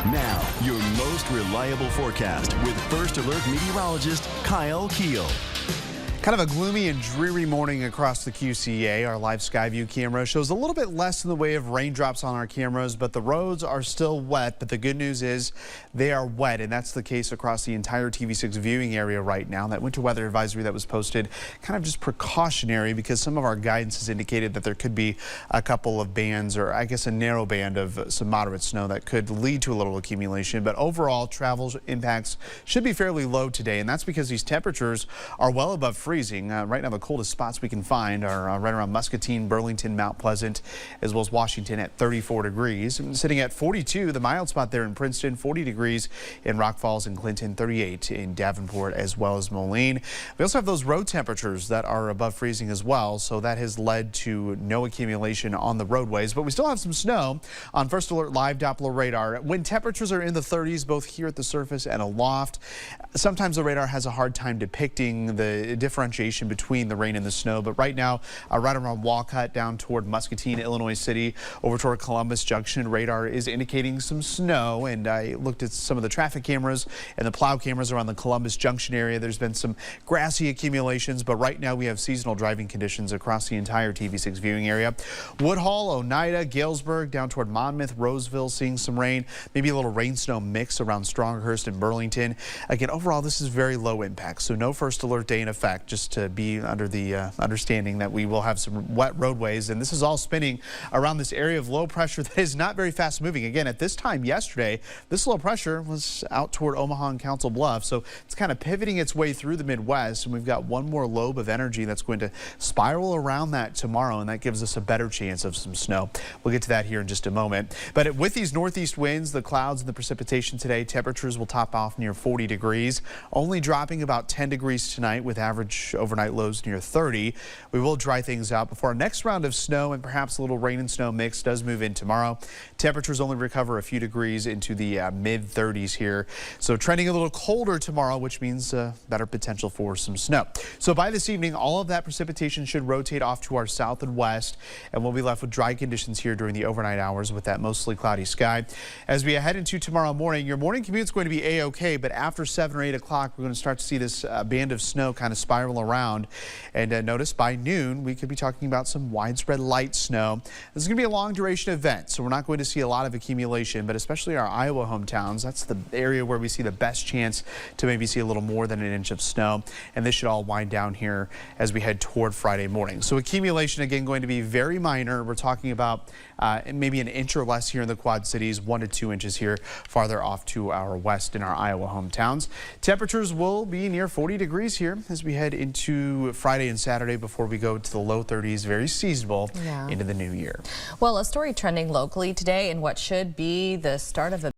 Now, your most reliable forecast with First Alert meteorologist Kyle Keel. Kind of a gloomy and dreary morning across the QCA. Our live Skyview camera shows a little bit less in the way of raindrops on our cameras, but the roads are still wet. But the good news is they are wet, and that's the case across the entire TV6 viewing area right now. That winter weather advisory that was posted, kind of just precautionary because some of our guidance has indicated that there could be a couple of bands, or I guess a narrow band of some moderate snow that could lead to a little accumulation. But overall, travel impacts should be fairly low today, and that's because these temperatures are well above freezing. Right now, the coldest spots we can find are right around Muscatine, Burlington, Mount Pleasant, as well as Washington at 34 degrees. And sitting at 42, the mild spot there in Princeton, 40 degrees in Rock Falls and Clinton, 38 in Davenport, as well as Moline. We also have those road temperatures that are above freezing as well, so that has led to no accumulation on the roadways. But we still have some snow on First Alert Live Doppler radar. When temperatures are in the 30s, both here at the surface and aloft, sometimes the radar has a hard time depicting the differentiation between the rain and the snow. But right now, right around Walcott down toward Muscatine, Illinois City, over toward Columbus Junction, radar is indicating some snow. And I looked at some of the traffic cameras and the plow cameras around the Columbus Junction area. There's been some grassy accumulations, but right now we have seasonal driving conditions across the entire TV6 viewing area. Woodhull, Oneida, Galesburg, down toward Monmouth, Roseville, seeing some rain, maybe a little rain-snow mix around Stronghurst and Burlington. Again, overall, this is very low impact, so no first alert day in effect, just to be under the understanding that we will have some wet roadways. And this is all spinning around this area of low pressure that is not very fast moving. Again, at this time yesterday, this low pressure was out toward Omaha and Council Bluffs, so it's kind of pivoting its way through the Midwest, and we've got one more lobe of energy that's going to spiral around that tomorrow, and that gives us a better chance of some snow. We'll get to that here in just a moment. But with these northeast winds, the clouds, and the precipitation today, temperatures will top off near 40 degrees, only dropping about 10 degrees tonight with average overnight lows near 30. We will dry things out before our next round of snow, and perhaps a little rain and snow mix does move in tomorrow. Temperatures only recover a few degrees into the mid 30s here. So trending a little colder tomorrow, which means better potential for some snow. So by this evening, all of that precipitation should rotate off to our south and west, and we'll be left with dry conditions here during the overnight hours with that mostly cloudy sky. As we head into tomorrow morning, your morning commute is going to be a-okay, but after 7 or 8 o'clock, we're going to start to see this band of snow kind of spiral around. And notice by noon, we could be talking about some widespread light snow. This is going to be a long duration event, so we're not going to see a lot of accumulation, but especially our Iowa hometowns, that's the area where we see the best chance to maybe see a little more than an inch of snow. And this should all wind down here as we head toward Friday morning. So accumulation, again, going to be very minor. We're talking about maybe an inch or less here in the Quad Cities, 1 to 2 inches here farther off to our west in our Iowa hometowns. Temperatures will be near 40 degrees here as we head into Friday and Saturday before we go to the low 30s, very seasonable into the new year. Well, a story trending locally today in what should be the start of a